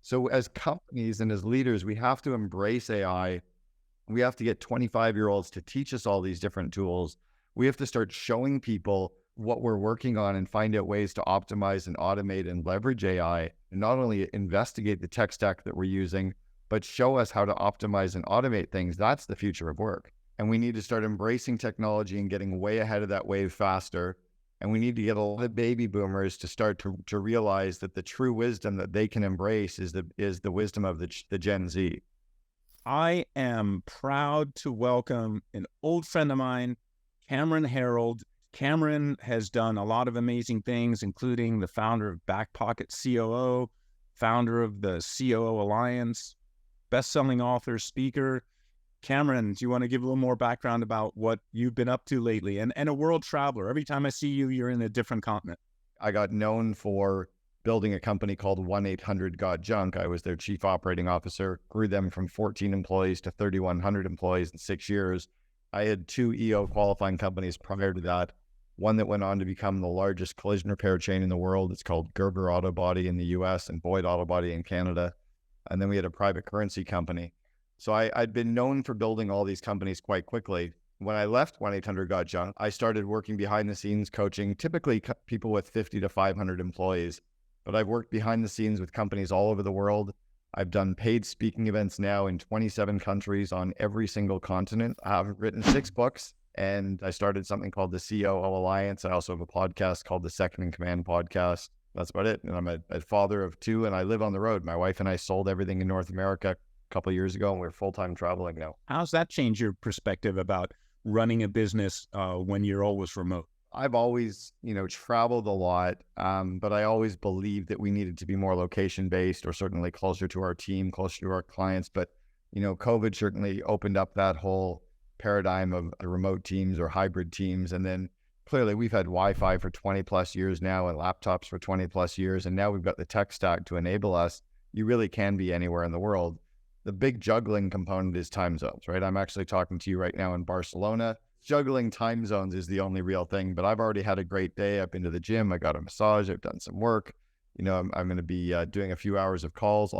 So as companies and as leaders, we have to embrace AI. We have to get 25-year-olds to teach us all these different tools. We have to start showing people what we're working on and find out ways to optimize and automate and leverage AI, and not only investigate the tech stack that we're using, but show us how to optimize and automate things. That's the future of work. And we need to start embracing technology and getting way ahead of that wave faster. And we need to get a lot of baby boomers to start to realize that the true wisdom that they can embrace is the wisdom of the Gen Z. I am proud to welcome an old friend of mine, Cameron Herold. Cameron has done a lot of amazing things, including the founder of Back Pocket COO, founder of the COO Alliance, best-selling author, speaker. Cameron, do you want to give a little more background about what you've been up to lately? And a world traveler. Every time I see you, you're in a different continent. I got known for building a company called 1-800-GOT-JUNK. I was their chief operating officer, grew them from 14 employees to 3,100 employees in 6 years. I had 2 EO qualifying companies prior to that. One that went on to become the largest collision repair chain in the world. It's called Gerber Auto Body in the US and Boyd Auto Body in Canada. And then we had a private currency company. So I'd been known for building all these companies quite quickly. When I left 1-800-GOT-JUNK, I started working behind the scenes, coaching typically people with 50 to 500 employees. But I've worked behind the scenes with companies all over the world. I've done paid speaking events now in 27 countries on every single continent. I've written 6 books, and I started something called the COO Alliance. I also have a podcast called the Second in Command podcast. That's about it. And I'm a father of 2, and I live on the road. My wife and I sold everything in North America a couple of years ago, and we're full-time traveling now. How's that change your perspective about running a business when you're always remote? I've always, traveled a lot, but I always believed that we needed to be more location-based, or certainly closer to our team, closer to our clients. But, COVID certainly opened up that whole paradigm of remote teams or hybrid teams. And then clearly we've had Wi-Fi for 20 plus years now and laptops for 20 plus years. And now we've got the tech stack to enable us. You really can be anywhere in the world. The big juggling component is time zones, right? I'm actually talking to you right now in Barcelona. Juggling time zones is the only real thing, but I've already had a great day. I've been to the gym. I got a massage. I've done some work. I'm going to be doing a few hours of calls.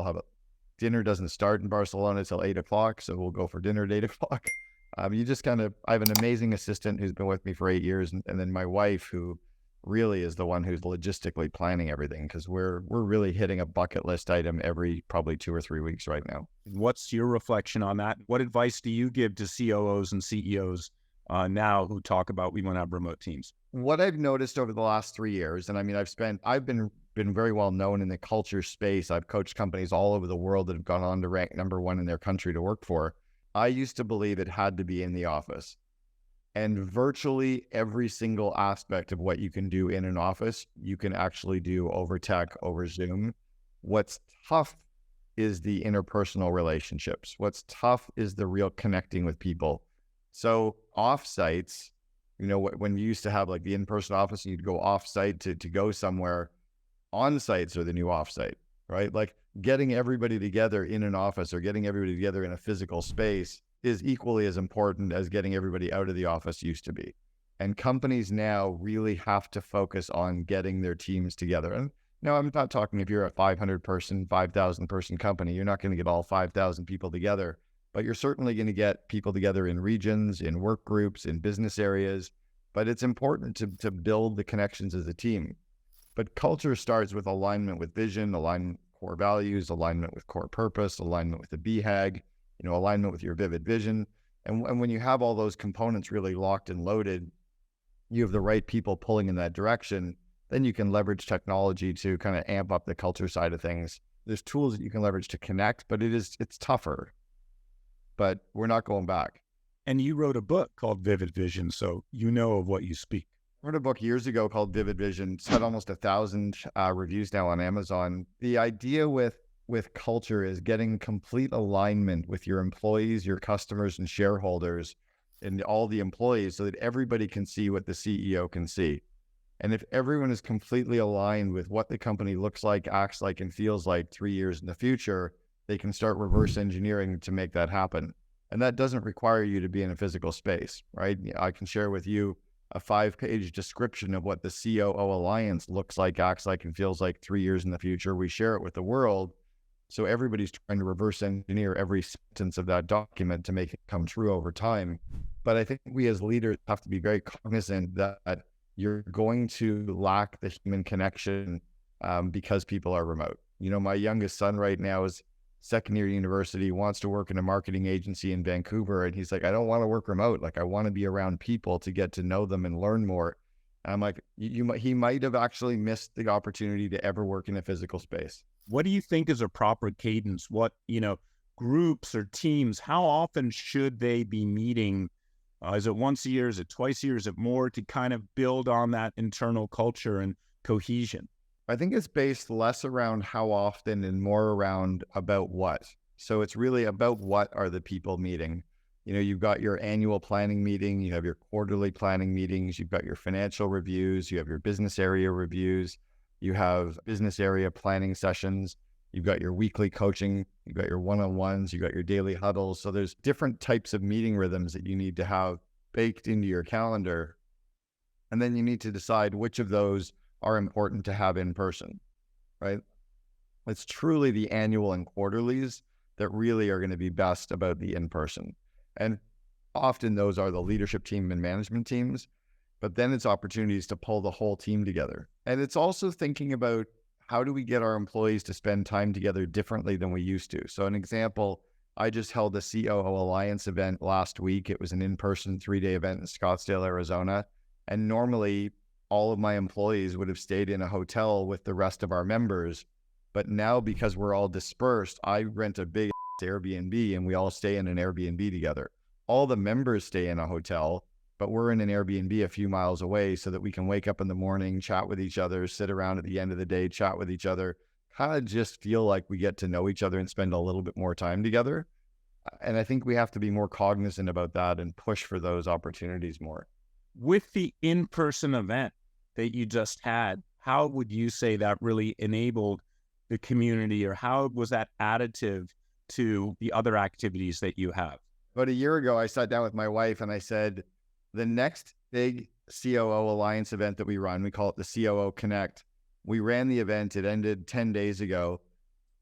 Dinner doesn't start in Barcelona till 8 o'clock. So we'll go for dinner at 8 o'clock. I have an amazing assistant who's been with me for 8 years. And then my wife, who really is the one who's logistically planning everything, because we're really hitting a bucket list item every probably 2 or 3 weeks right now. What's your reflection on that? What advice do you give to COOs and CEOs now who talk about we want to have remote teams? What I've noticed over the last 3 years, and I mean, I've been very well known in the culture space. I've coached companies all over the world that have gone on to rank #1 in their country to work for. I used to believe it had to be in the office. And virtually every single aspect of what you can do in an office, you can actually do over tech, over Zoom. What's tough is the interpersonal relationships. What's tough is the real connecting with people. So offsites, when you used to have like the in-person office and you'd go offsite to go somewhere, on-sites are the new offsite, right? Like getting everybody together in an office or getting everybody together in a physical space is equally as important as getting everybody out of the office used to be. And companies now really have to focus on getting their teams together. And no, I'm not talking if you're a 500 person, 5,000 person company, you're not going to get all 5,000 people together, but you're certainly going to get people together in regions, in work groups, in business areas. But it's important to build the connections as a team. But culture starts with alignment with vision, alignment with core values, alignment with core purpose, alignment with the BHAG, alignment with your vivid vision. And when you have all those components really locked and loaded, you have the right people pulling in that direction, then you can leverage technology to kind of amp up the culture side of things. There's tools that you can leverage to connect, but it's tougher. But we're not going back. And you wrote a book called Vivid Vision, so you know of what you speak. I wrote a book years ago called Vivid Vision. It's had almost 1,000 reviews now on Amazon. The idea with culture is getting complete alignment with your employees, your customers and shareholders and all the employees so that everybody can see what the CEO can see. And if everyone is completely aligned with what the company looks like, acts like, and feels like 3 years in the future, they can start reverse engineering to make that happen. And that doesn't require you to be in a physical space, right? I can share with you a 5-page description of what the COO Alliance looks like, acts like, and feels like 3 years in the future. We share it with the world, So everybody's trying to reverse engineer every sentence of that document to make it come true over time. But I think we as leaders have to be very cognizant that you're going to lack the human connection because people are remote. You know, my youngest son right now is second year university, wants to work in a marketing agency in Vancouver. And he's like, I don't want to work remote. Like, I want to be around people to get to know them and learn more. And I'm like, he might have actually missed the opportunity to ever work in a physical space. What do you think is a proper cadence? What, groups or teams, how often should they be meeting? Is it once a year? Is it twice a year? Is it more to kind of build on that internal culture and cohesion? I think it's based less around how often and more around about what. So it's really about what are the people meeting. You know, you've got your annual planning meeting, you have your quarterly planning meetings, you've got your financial reviews, you have your business area reviews, you have business area planning sessions, you've got your weekly coaching, you've got your one-on-ones, you've got your daily huddles. So there's different types of meeting rhythms that you need to have baked into your calendar. And then you need to decide which of those are important to have in person, right? It's truly the annual and quarterlies that really are going to be best about the in-person. And often those are the leadership team and management teams, but then it's opportunities to pull the whole team together. And it's also thinking about how do we get our employees to spend time together differently than we used to. So an example, I just held a COO Alliance event last week. It was an in-person 3-day event in Scottsdale, Arizona. And normally all of my employees would have stayed in a hotel with the rest of our members. But now, because we're all dispersed, I rent a big Airbnb and we all stay in an Airbnb together. All the members stay in a hotel, but we're in an Airbnb a few miles away so that we can wake up in the morning, chat with each other, sit around at the end of the day, chat with each other, kind of just feel like we get to know each other and spend a little bit more time together. And I think we have to be more cognizant about that and push for those opportunities more. With the in-person event that you just had, how would you say that really enabled the community, or how was that additive to the other activities that you have? About a year ago, I sat down with my wife and I said, the next big COO Alliance event that we run, we call it the COO Connect. We ran the event. It ended 10 days ago.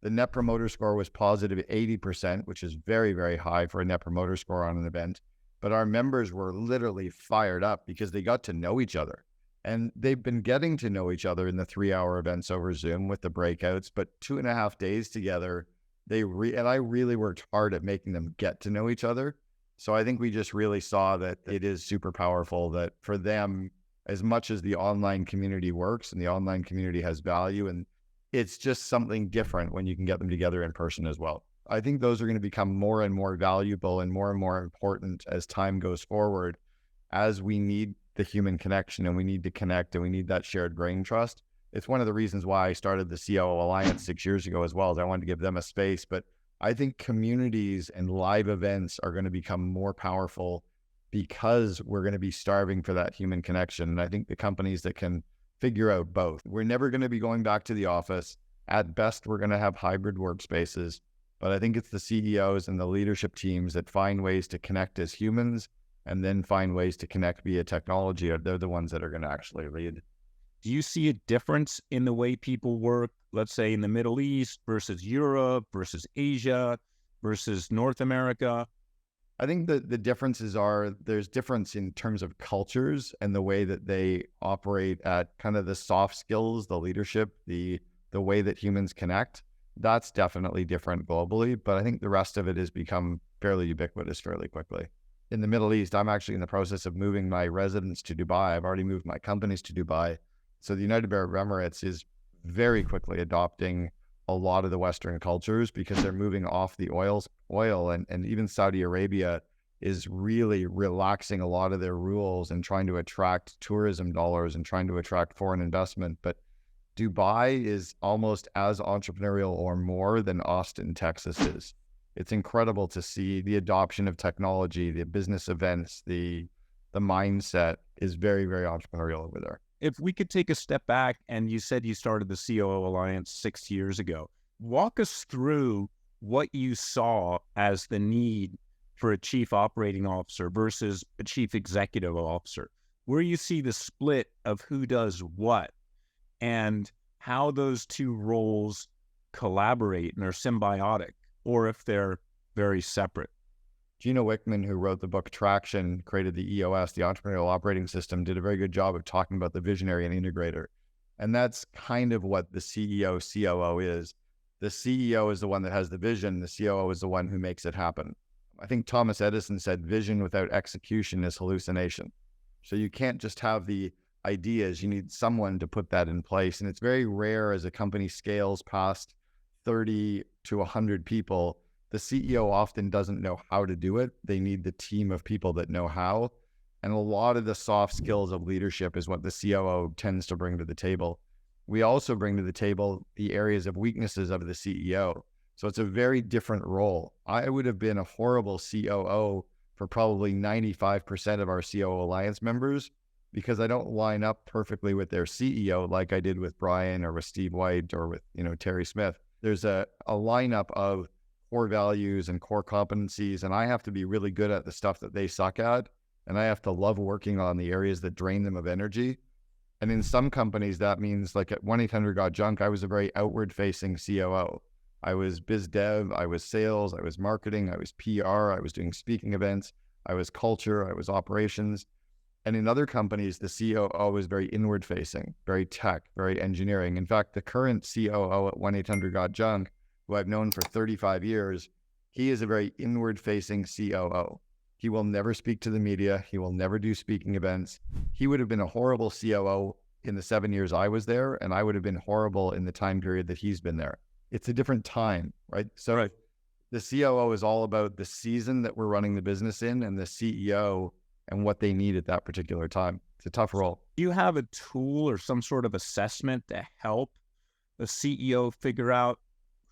The net promoter score was positive 80%, which is very, very high for a net promoter score on an event. But our members were literally fired up because they got to know each other. And they've been getting to know each other in the 3-hour events over Zoom with the breakouts, but 2.5 days together, and I really worked hard at making them get to know each other. So I think we just really saw that it is super powerful, that for them, as much as the online community works and the online community has value, and it's just something different when you can get them together in person as well. I think those are going to become more and more valuable and more important as time goes forward, as we need the human connection and we need to connect and we need that shared brain trust. It's one of the reasons why I started the COO Alliance 6 years ago as well, as I wanted to give them a space. But I think communities and live events are going to become more powerful because we're going to be starving for that human connection. And I think the companies that can figure out both, we're never going to be going back to the office. At best, we're going to have hybrid workspaces. But I think it's the CEOs and the leadership teams that find ways to connect as humans and then find ways to connect via technology. They're the ones that are going to actually lead. Do you see a difference in the way people work, let's say in the Middle East versus Europe versus Asia versus North America? I think the differences are, there's difference in terms of cultures and the way that they operate at kind of the soft skills, the leadership, the way that humans connect. That's definitely different globally, but I think the rest of it has become fairly ubiquitous fairly quickly. In the Middle East, I'm actually in the process of moving my residence to Dubai. I've already moved my companies to Dubai. So the United Arab Emirates is very quickly adopting a lot of the Western cultures because they're moving off the oil and even Saudi Arabia is really relaxing a lot of their rules and trying to attract tourism dollars and trying to attract foreign investment. But Dubai is almost as entrepreneurial or more than Austin, Texas is. It's incredible to see the adoption of technology, the business events, the mindset is very, very entrepreneurial over there. If we could take a step back, and you said you started the COO Alliance 6 years ago, walk us through what you saw as the need for a chief operating officer versus a chief executive officer, where you see the split of who does what and how those two roles collaborate and are symbiotic, or if they're very separate. Gino Wickman, who wrote the book Traction, created the EOS, the Entrepreneurial Operating System, did a very good job of talking about the visionary and integrator. And that's kind of what the CEO, COO is. The CEO is the one that has the vision. The COO is the one who makes it happen. I think Thomas Edison said, vision without execution is hallucination. So you can't just have the ideas. You need someone to put that in place. And it's very rare as a company scales past 30 to 100 people. The CEO often doesn't know how to do it. They need the team of people that know how. And a lot of the soft skills of leadership is what the COO tends to bring to the table. We also bring to the table the areas of weaknesses of the CEO. So it's a very different role. I would have been a horrible COO for probably 95% of our COO Alliance members because I don't line up perfectly with their CEO like I did with Brian or with Steve White or with, Terry Smith. There's a lineup of core values and core competencies, and I have to be really good at the stuff that they suck at, and I have to love working on the areas that drain them of energy. And in some companies, that means, like at 1-800-GOT-JUNK, I was a very outward-facing COO. I was biz dev, I was sales, I was marketing, I was PR, I was doing speaking events, I was culture, I was operations. And in other companies, the COO was very inward-facing, very tech, very engineering. In fact, the current COO at 1-800-GOT-JUNK, who I've known for 35 years, he is a very inward-facing COO. He will never speak to the media. He will never do speaking events. He would have been a horrible COO in the 7 years I was there, and I would have been horrible in the time period that he's been there. It's a different time, right? So right. The COO is all about the season that we're running the business in and the CEO and what they need at that particular time. It's a tough role. Do you have a tool or some sort of assessment to help the CEO figure out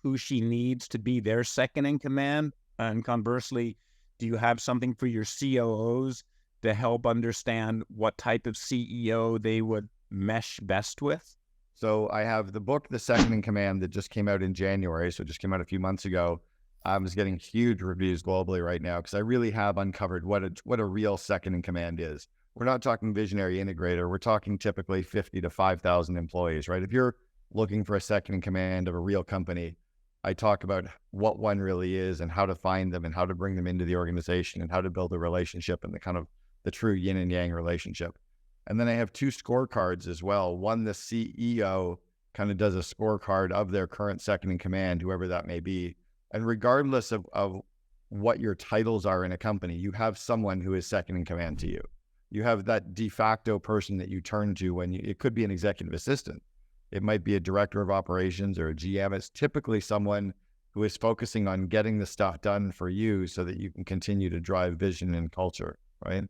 who she needs to be their second in command? And conversely, do you have something for your COOs to help understand what type of CEO they would mesh best with? So I have the book, The Second in Command, that just came out in January. So it just came out a few months ago. I was getting huge reviews globally right now because I really have uncovered what a real second in command is. We're not talking visionary integrator. We're talking typically 50 to 5,000 employees, right? If you're looking for a second in command of a real company, I talk about what one really is and how to find them and how to bring them into the organization and how to build a relationship and the kind of the true yin and yang relationship. And then I have 2 scorecards as well. One, the CEO kind of does a scorecard of their current second in command, whoever that may be. And regardless of what your titles are in a company, you have someone who is second in command to you. You have that de facto person that you turn to it could be an executive assistant. It might be a director of operations or a GM. It's typically someone who is focusing on getting the stuff done for you so that you can continue to drive vision and culture, right?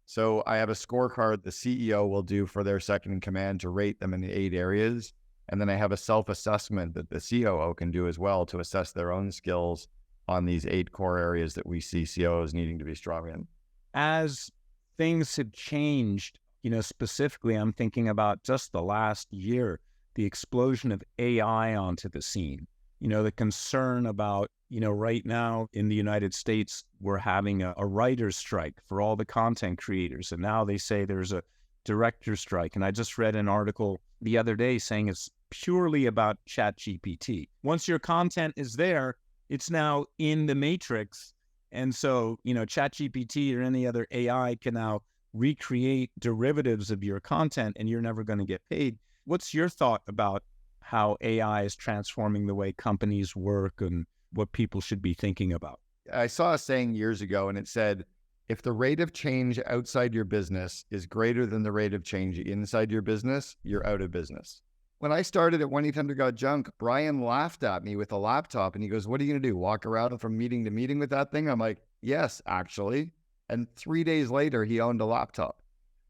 So I have a scorecard the CEO will do for their second in command to rate them in 8 areas. And then I have a self-assessment that the COO can do as well to assess their own skills on these 8 core areas that we see COOs needing to be strong in. As things have changed, specifically, I'm thinking about just the last year, the explosion of AI onto the scene, the concern about, right now in the United States, we're having a writer's strike for all the content creators. And now they say there's a director's strike. And I just read an article the other day saying it's purely about ChatGPT. Once your content is there, it's now in the matrix. And so, ChatGPT or any other AI can now recreate derivatives of your content and you're never going to get paid. What's your thought about how AI is transforming the way companies work and what people should be thinking about? I saw a saying years ago, and it said, if the rate of change outside your business is greater than the rate of change inside your business, you're out of business. When I started at 1-800-GOT-JUNK, Brian laughed at me with a laptop and he goes, what are you going to do? Walk around from meeting to meeting with that thing? I'm like, yes, actually. And 3 days later, he owned a laptop.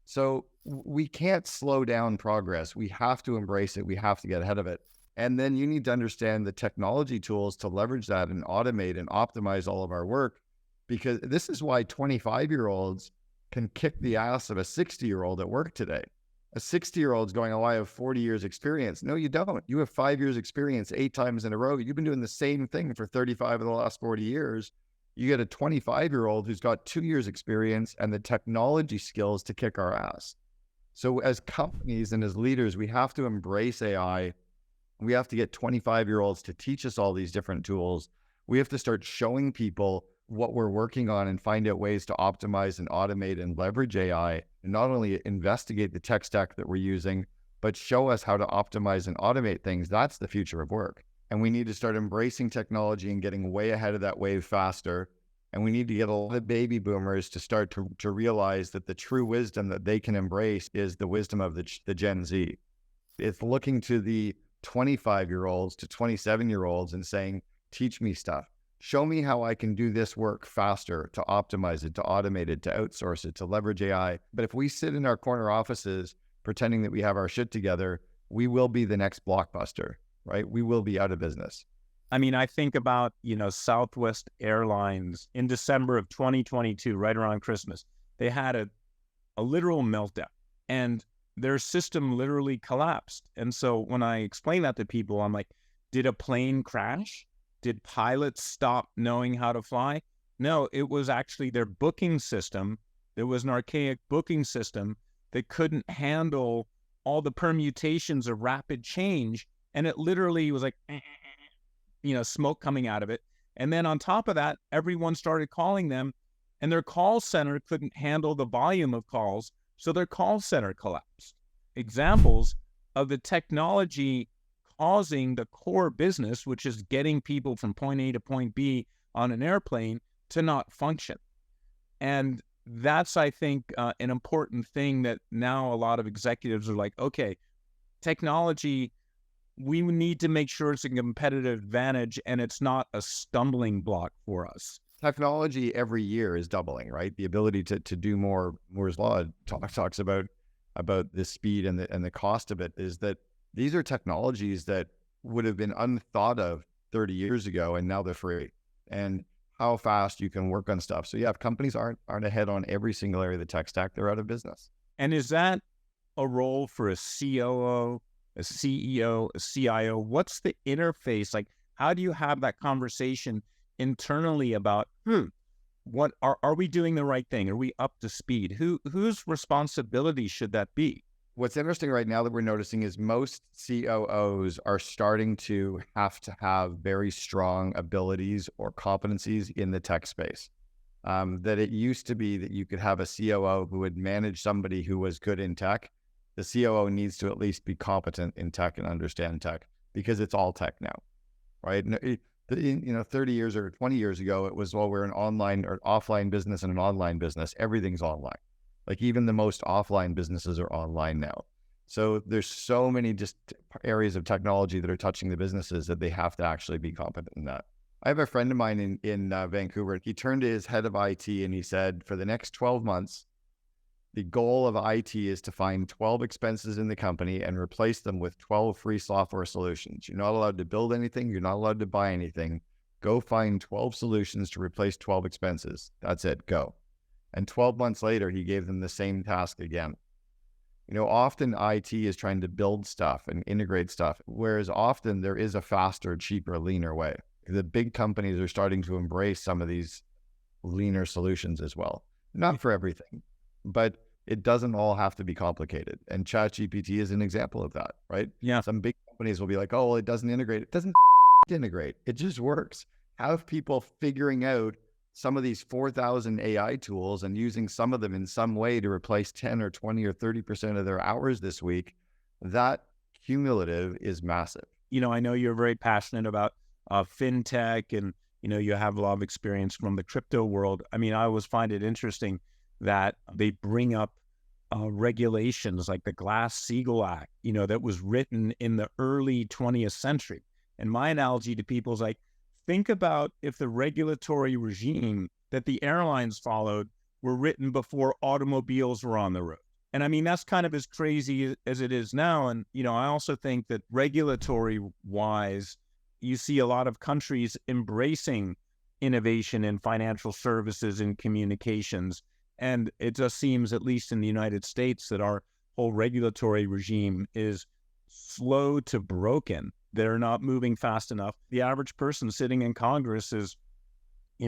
So we can't slow down progress. We have to embrace it. We have to get ahead of it. And then you need to understand the technology tools to leverage that and automate and optimize all of our work, because this is why 25-year-olds can kick the ass of a 60-year-old at work today. A 60-year-old's going, oh, I have 40 years experience. No, you don't. You have 5 years experience 8 times in a row. You've been doing the same thing for 35 of the last 40 years. You get a 25-year-old who's got 2 years experience and the technology skills to kick our ass. So as companies and as leaders, we have to embrace AI We have to get 25-year-olds to teach us all these different tools. We have to start showing people what we're working on and find out ways to optimize and automate and leverage AI, and not only investigate the tech stack that we're using, but show us how to optimize and automate things. That's the future of work. And we need to start embracing technology and getting way ahead of that wave faster. And we need to get a lot of baby boomers to start to realize that the true wisdom that they can embrace is the wisdom of the Gen Z. It's looking to the 25-year-olds to 27-year-olds and saying, teach me stuff. Show me how I can do this work faster, to optimize it, to automate it, to outsource it, to leverage AI. But if we sit in our corner offices pretending that we have our shit together, we will be the next Blockbuster, right? We will be out of business. I mean, I think about, Southwest Airlines in December of 2022, right around Christmas. They had a literal meltdown and their system literally collapsed. And so when I explain that to people, I'm like, did a plane crash? Did pilots stop knowing how to fly? No, it was actually their booking system. There was an archaic booking system that couldn't handle all the permutations of rapid change. And it literally was like, smoke coming out of it. And then on top of that, everyone started calling them and their call center couldn't handle the volume of calls. So their call center collapsed. Examples of the technology causing the core business, which is getting people from point A to point B on an airplane, to not function. And that's, I think, an important thing that now a lot of executives are like, okay, technology, we need to make sure it's a competitive advantage and it's not a stumbling block for us. Technology every year is doubling, right? The ability to do more. Moore's Law talks about the speed and the cost of it, is that these are technologies that would have been unthought of 30 years ago, and now they're free. And how fast you can work on stuff. So yeah, if companies aren't ahead on every single area of the tech stack, they're out of business. And is that a role for a COO, a CEO, a CIO? What's the interface? Like, how do you have that conversation internally about, what are we doing the right thing? Are we up to speed? Whose responsibility should that be? What's interesting right now that we're noticing is most COOs are starting to have very strong abilities or competencies in the tech space. That it used to be that you could have a COO who would manage somebody who was good in tech. The COO needs to at least be competent in tech and understand tech, because it's all tech now, right? 30 years or 20 years ago, it was, well, we're an online or offline business and an online business. Everything's online. Like even the most offline businesses are online now. So there's so many just areas of technology that are touching the businesses that they have to actually be competent in that. I have a friend of mine in Vancouver. He turned to his head of IT and he said, for the next 12 months, the goal of IT is to find 12 expenses in the company and replace them with 12 free software solutions. You're not allowed to build anything. You're not allowed to buy anything. Go find 12 solutions to replace 12 expenses. That's it. Go. And 12 months later, he gave them the same task again. Often IT is trying to build stuff and integrate stuff, whereas often there is a faster, cheaper, leaner way. The big companies are starting to embrace some of these leaner solutions as well. Not for everything, but it doesn't all have to be complicated. And ChatGPT is an example of that, right? Yeah. Some big companies will be like, oh, well, it doesn't integrate. It doesn't integrate. It just works. Have people figuring out some of these 4,000 AI tools and using some of them in some way to replace 10 or 20 or 30% of their hours this week, that cumulative is massive. I know you're very passionate about fintech and, you have a lot of experience from the crypto world. I mean, I always find it interesting that they bring up regulations like the Glass-Steagall Act, that was written in the early 20th century. And my analogy to people is like, think about if the regulatory regime that the airlines followed were written before automobiles were on the road. And I mean, that's kind of as crazy as it is now. And, I also think that regulatory wise, you see a lot of countries embracing innovation in financial services and communications. And it just seems, at least in the United States, that our whole regulatory regime is slow to broken. They're not moving fast enough. The average person sitting in Congress is,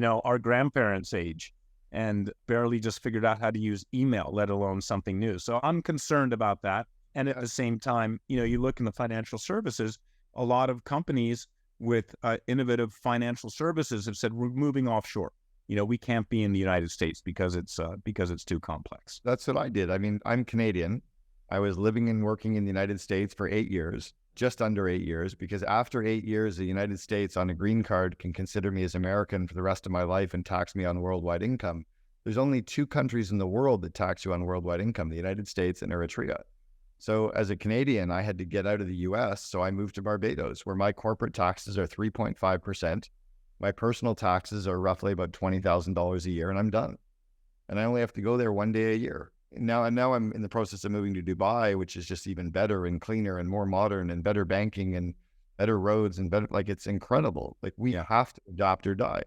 our grandparents' age and barely just figured out how to use email, let alone something new. So I'm concerned about that. And at the same time, you look in the financial services, a lot of companies with innovative financial services have said, we're moving offshore. We can't be in the United States because it's too complex. That's what I did. I mean, I'm Canadian. I was living and working in the United States for 8 years, just under 8 years, because after 8 years, the United States on a green card can consider me as American for the rest of my life and tax me on worldwide income. There's only 2 countries in the world that tax you on worldwide income, the United States and Eritrea. So as a Canadian, I had to get out of the US. So I moved to Barbados, where my corporate taxes are 3.5%. My personal taxes are roughly about $20,000 a year, and I'm done. And I only have to go there 1 day a year. Now I'm in the process of moving to Dubai, which is just even better and cleaner and more modern and better banking and better roads and better, like, it's incredible. Like, we have to adopt or die.